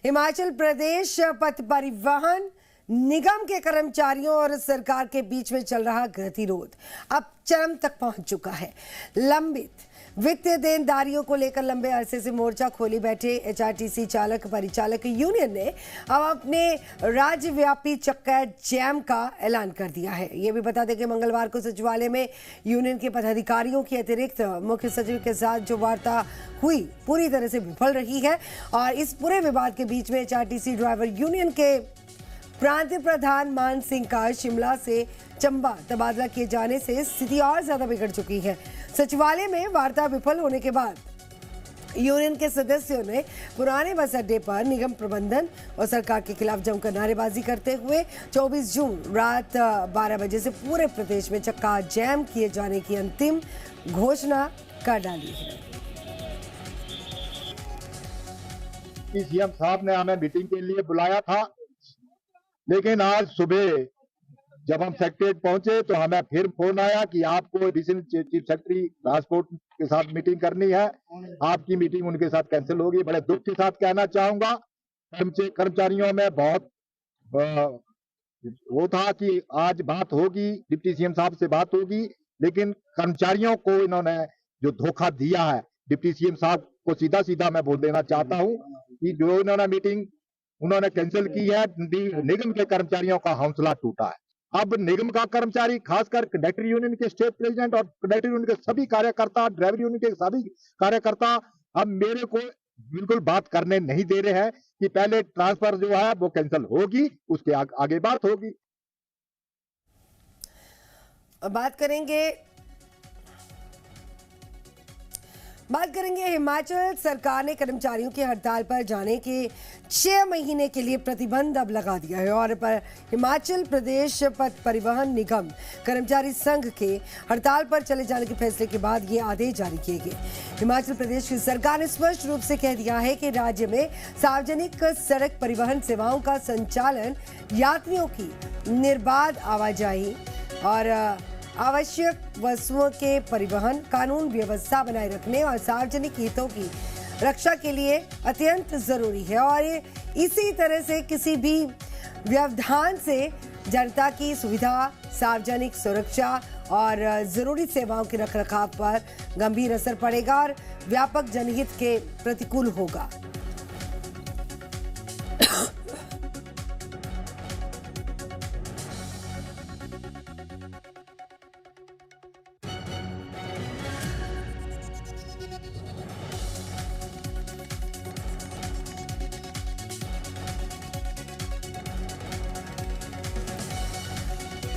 हिमाचल प्रदेश पथ परिवहन निगम के कर्मचारियों और सरकार के बीच में चल रहा गतिरोध अब चरम तक पहुंच चुका है। लंबित वित्तीय देनदारियों को लेकर लंबे अरसे से मोर्चा खोली बैठे एचआरटीसी चालक परिचालक यूनियन ने अब अपने राज्यव्यापी चक्का जैम का ऐलान कर दिया है। ये भी बता दें कि मंगलवार को सचिवालय में यूनियन के पदाधिकारियों की अतिरिक्त मुख्य सचिव के साथ जो वार्ता हुई पूरी तरह से विफल रही है और इस पूरे विवाद के बीच में एचआरटीसी ड्राइवर यूनियन के प्रांतीय प्रधान मान सिंह का शिमला से चंबा तबादला किए जाने से स्थिति और ज्यादा बिगड़ चुकी है। सचिवालय में वार्ता विफल होने के बाद यूनियन के सदस्यों ने पुराने बस अड्डे पर निगम प्रबंधन और सरकार के खिलाफ जमकर नारेबाजी करते हुए 24 जून रात 12 बजे से पूरे प्रदेश में चक्का जैम किए जाने की अंतिम घोषणा कर डाली है। सीएम साहब ने हमें मीटिंग के लिए बुलाया था, लेकिन आज सुबह जब हम सेक्रेटरीट पहुंचे तो हमें फिर फोन आया कि आपको एडिशनल चीफ सेक्रेटरी ट्रांसपोर्ट के साथ मीटिंग करनी है, आपकी मीटिंग उनके साथ कैंसिल होगी। बड़े दुख के साथ कहना चाहूंगा, कर्मचारियों में बहुत वो था कि आज बात होगी, डिप्टी सीएम साहब से बात होगी, लेकिन कर्मचारियों को इन्होंने जो धोखा दिया है, डिप्टी सीएम साहब को सीधा सीधा मैं बोल देना चाहता हूं कि जो इन्होंने मीटिंग उन्होंने कैंसिल की है, निगम के कर्मचारियों का हौसला टूटा है। अब निगम का कर्मचारी, खासकर कंडक्टर यूनियन के स्टेट प्रेसिडेंट और कंडक्टर यूनियन के सभी कार्यकर्ता, ड्राइवर यूनियन के सभी कार्यकर्ता अब मेरे को बिल्कुल बात करने नहीं दे रहे हैं कि पहले ट्रांसफर जो है वो कैंसिल होगी, उसके आगे बात होगी। बात करेंगे हिमाचल सरकार ने कर्मचारियों की हड़ताल पर जाने के 6 महीने के लिए प्रतिबंध अब लगा दिया है और पर हिमाचल प्रदेश पथ परिवहन निगम कर्मचारी संघ के हड़ताल पर चले जाने के फैसले के बाद ये आदेश जारी किए गए। हिमाचल प्रदेश की सरकार ने स्पष्ट रूप से कह दिया है कि राज्य में सार्वजनिक सड़क परिवहन सेवाओं का संचालन, यात्रियों की निर्बाध आवाजाही और आवश्यक वस्तुओं के परिवहन, कानून व्यवस्था बनाए रखने और सार्वजनिक हितों की रक्षा के लिए अत्यंत जरूरी है और ये इसी तरह से किसी भी व्यवधान से जनता की सुविधा, सार्वजनिक सुरक्षा और जरूरी सेवाओं के रखरखाव पर गंभीर असर पड़ेगा और व्यापक जनहित के प्रतिकूल होगा।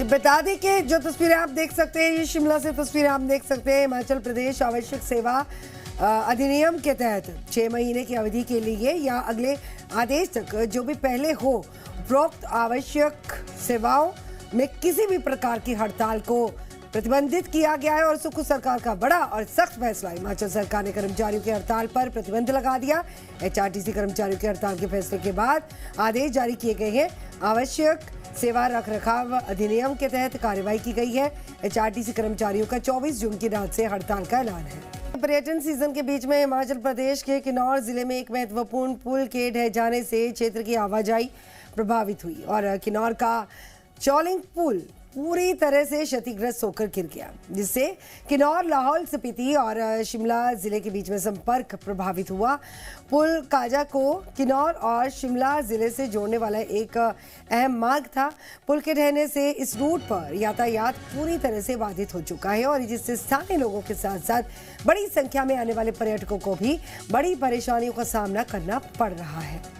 बता दें कि जो तस्वीरें आप देख सकते हैं, ये शिमला से तस्वीरें आप देख सकते हैं। हिमाचल प्रदेश आवश्यक सेवा अधिनियम के तहत 6 महीने की अवधि के लिए या अगले आदेश तक जो भी पहले हो, उपरोक्त आवश्यक सेवाओं में किसी भी प्रकार की हड़ताल को प्रतिबंधित किया गया है और सुख सरकार का बड़ा और सख्त फैसला। हिमाचल सरकार ने कर्मचारियों की हड़ताल पर प्रतिबंध लगा दिया। एचआरटीसी कर्मचारियों की हड़ताल के फैसले के बाद आदेश जारी किए गए हैं। आवश्यक सेवा रखरखाव अधिनियम के तहत कार्रवाई की गई है। एचआरटीसी कर्मचारियों का 24 जून की रात से हड़ताल का ऐलान है। पर्यटन सीजन के बीच में हिमाचल प्रदेश के किन्नौर जिले में एक महत्वपूर्ण पुल के ढह जाने से क्षेत्र की आवाजाही प्रभावित हुई और किन्नौर का चौलिंग पुल पूरी तरह से क्षतिग्रस्त होकर गिर गया, जिससे किन्नौर, लाहौल स्पीति और शिमला जिले के बीच में संपर्क प्रभावित हुआ। पुल काजा को किन्नौर और शिमला जिले से जोड़ने वाला एक अहम मार्ग था। पुल के ढहने से इस रूट पर यातायात पूरी तरह से बाधित हो चुका है और जिससे स्थानीय लोगों के साथ साथ बड़ी संख्या में आने वाले पर्यटकों को भी बड़ी परेशानियों का सामना करना पड़ रहा है।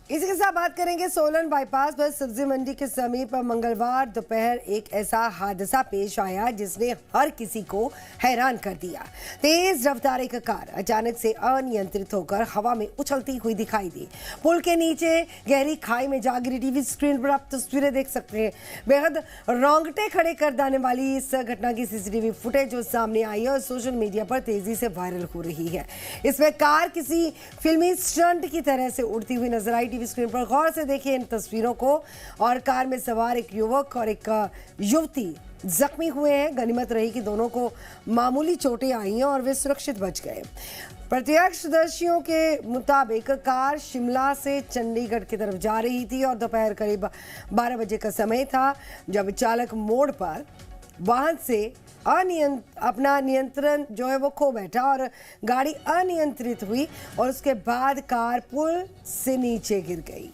इसी के साथ बात करेंगे सोलन बाईपास पर सब्जी मंडी के समीप मंगलवार दोपहर एक ऐसा हादसा पेश आया जिसने हर किसी को हैरान कर दिया। तेज रफ्तार एक कार अचानक से अनियंत्रित होकर हवा में उछलती हुई दिखाई दी। पुल के नीचे गहरी खाई में जा गिरी। टीवी स्क्रीन पर आप तस्वीरें देख सकते हैं। बेहद रोंगटे खड़े कर देने वाली इस घटना की सीसीटीवी फुटेज जो सामने आई है और सोशल मीडिया पर तेजी से वायरल हो रही है। इसमें कार किसी फिल्मी स्टंट की तरह से उड़ती हुई नजर आई। टीवी स्क्रीन पर गौर से देखिए इन तस्वीरों को। और कार में सवार एक युवक और एक युवती जख्मी हुए हैं। गनीमत रही कि दोनों को मामूली चोटें आई हैं और वे सुरक्षित बच गए। प्रत्यक्षदर्शियों के मुताबिक कार शिमला से चंडीगढ़ की तरफ जा रही थी और दोपहर करीब 12 बजे का समय था जब चालक मोड़ पर वाहन से अपना नियंत्रण जो है वो खो बैठा और गाड़ी अनियंत्रित हुई और उसके बाद कार पुल से नीचे गिर गई।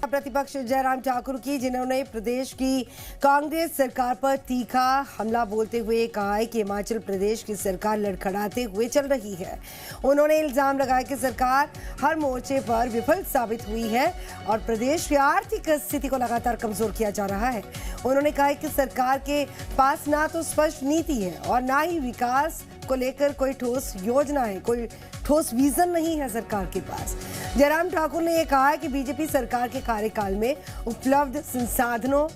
प्रतिपक्ष जयराम ठाकुर की, जिन्होंने प्रदेश की कांग्रेस सरकार पर तीखा हमला बोलते हुए कहा है कि हिमाचल प्रदेश की सरकार लड़खड़ाते हुए चल रही है। उन्होंने इल्जाम लगाया कि सरकार हर मोर्चे पर विफल साबित हुई है और प्रदेश की आर्थिक स्थिति को लगातार कमजोर किया जा रहा है। उन्होंने कहा कि सरकार के पास ना तो स्पष्ट नीति है और ना ही विकास को लेकर कोई ठोस योजना है, कोई ठोस विजन नहीं है सरकार के पास। जयराम ठाकुर ने यह कहा कि बीजेपी सरकार के कार्यकाल में उपलब्ध संसाधनों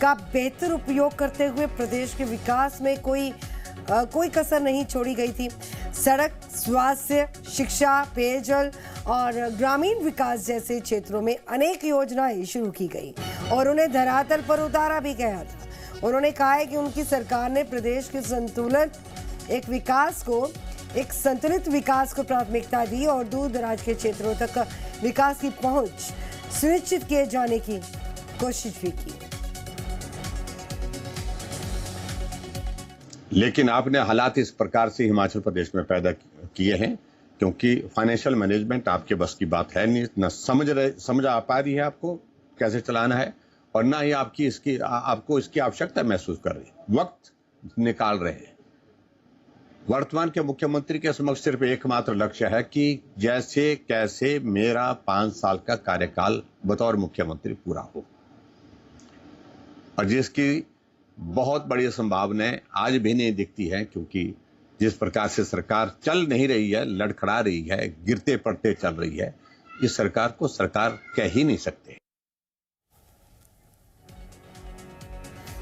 का बेहतर उपयोग करते हुए प्रदेश के विकास में कोई कसर नहीं छोड़ी गई थी। सड़क, स्वास्थ्य, शिक्षा, पेयजल और ग्रामीण विकास जैसे क्षेत्रों में अनेक योजनाएं शुरू की गई और उन्हें धरातल पर उतारा भी गया था। उन्होंने कहा है कि उनकी सरकार ने प्रदेश के एक संतुलित विकास को प्राथमिकता दी और दूर दराज के क्षेत्रों तक विकास की पहुंच सुनिश्चित किए जाने की कोशिश भी की। लेकिन आपने हालात इस प्रकार से हिमाचल प्रदेश में पैदा किए हैं क्योंकि फाइनेंशियल मैनेजमेंट आपके बस की बात है नहीं, न समझ आ पा रही है आपको कैसे चलाना है और ना ही आपको इसकी आवश्यकता महसूस कर रही है। वक्त निकाल रहे हैं। वर्तमान के मुख्यमंत्री के समक्ष सिर्फ एकमात्र लक्ष्य है कि जैसे कैसे मेरा 5 साल का कार्यकाल बतौर मुख्यमंत्री पूरा हो और जिसकी बहुत बड़ी संभावनाएं आज भी नहीं दिखती है क्योंकि जिस प्रकार से सरकार चल नहीं रही है, लड़खड़ा रही है, गिरते पड़ते चल रही है, इस सरकार को सरकार कह ही नहीं सकते।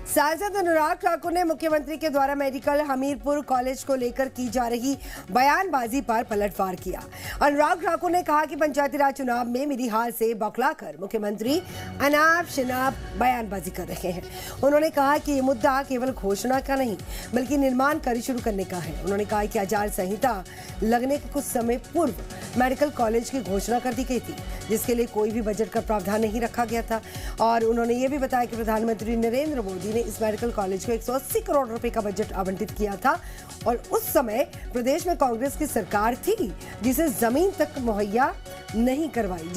सांसद अनुराग ठाकुर ने मुख्यमंत्री के द्वारा मेडिकल हमीरपुर कॉलेज को लेकर की जा रही बयानबाजी पर पलटवार किया। अनुराग ठाकुर ने कहा कि पंचायती राज चुनाव में मेरी हार से बौखलाकर मुख्यमंत्री अनाप शनाप बयानबाजी कर रहे हैं। उन्होंने कहा कि ये मुद्दा केवल घोषणा का नहीं बल्कि निर्माण कार्य शुरू करने का है। उन्होंने कहा कि आचार संहिता लगने के कुछ समय पूर्व मेडिकल कॉलेज की घोषणा कर दी गई थी जिसके लिए कोई भी बजट का प्रावधान नहीं रखा गया था और उन्होंने ये भी बताया कि प्रधानमंत्री नरेंद्र मोदी ने इस मेडिकल कॉलेज को 180 करोड़ रुपए का बजट आवंटित किया था और उस समय प्रदेश में कांग्रेस की सरकार थी जिसने जमीन तक मुहैया नहीं करवाई।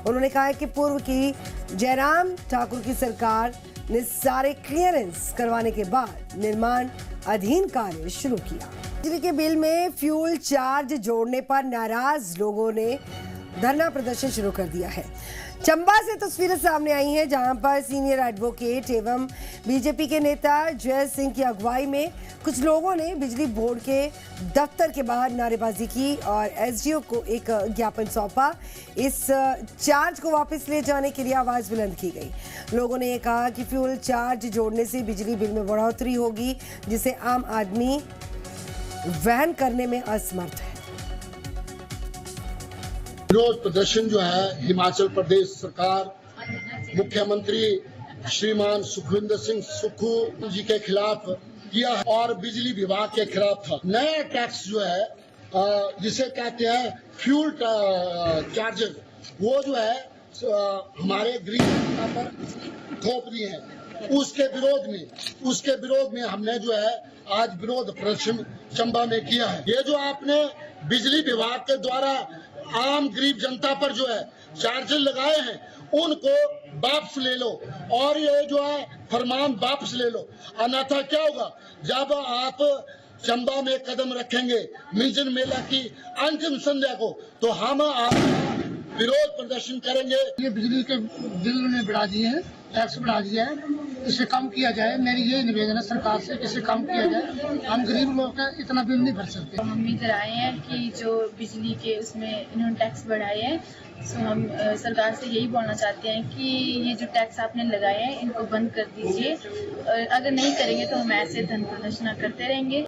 उन्होंने कहा कि पूर्व की जयराम ठाकुर की सरकार ने सारे क्लियरेंस करवाने के बाद निर्माण अधीन कार्य शुरू किया। बिजली के बिल में फ्यूल चार्ज जोड़ने पर नाराज लोगों ने धरना प्रदर्शन शुरू कर दिया है। चंबा से तस्वीरें सामने आई हैं जहां पर सीनियर एडवोकेट एवं बीजेपी के नेता जय सिंह की अगुवाई में कुछ लोगों ने बिजली बोर्ड के दफ्तर के बाहर नारेबाजी की और एसडीओ को एक ज्ञापन सौंपा। इस चार्ज को वापस ले जाने के लिए आवाज बुलंद की गई। लोगों ने यह कहा कि फ्यूल चार्ज जोड़ने से बिजली बिल में बढ़ोतरी होगी जिसे आम आदमी वहन करने में असमर्थ है। विरोध प्रदर्शन जो है हिमाचल प्रदेश सरकार मुख्यमंत्री श्रीमान सुखविंदर सिंह सुक्खू जी के खिलाफ किया और बिजली विभाग के खिलाफ था। नया टैक्स जो है जिसे कहते हैं फ्यूल चार्जेस वो जो है हमारे गरीब जनता पर थोप दिए हैं। उसके विरोध में हमने जो है आज विरोध प्रदर्शन चंबा में किया है। ये जो आपने बिजली विभाग के द्वारा आम गरीब जनता पर जो है चार्जेस लगाए हैं उनको वापस ले लो और ये जो है फरमान वापस ले लो, अन्यथा क्या होगा जब आप चंबा में कदम रखेंगे मिंजन मेला की अंतिम संध्या को तो हम विरोध प्रदर्शन करेंगे। ये बिजली के बिल ने बढ़ा दिए हैं, टैक्स बढ़ा दिया है, इसे कम किया जाए। मेरी ये निवेदन है सरकार से, इसे कम किया जाए। हम गरीब लोग हैं, इतना बिल नहीं भर सकते। हम उम्मीद आए हैं कि जो बिजली के उसमें इन्होंने टैक्स बढ़ाए हैं तो हम सरकार से यही बोलना चाहते हैं कि ये जो टैक्स आपने लगाए हैं इनको बंद कर दीजिए। अगर नहीं करेंगे तो हम ऐसे धन प्रदर्शन करते रहेंगे।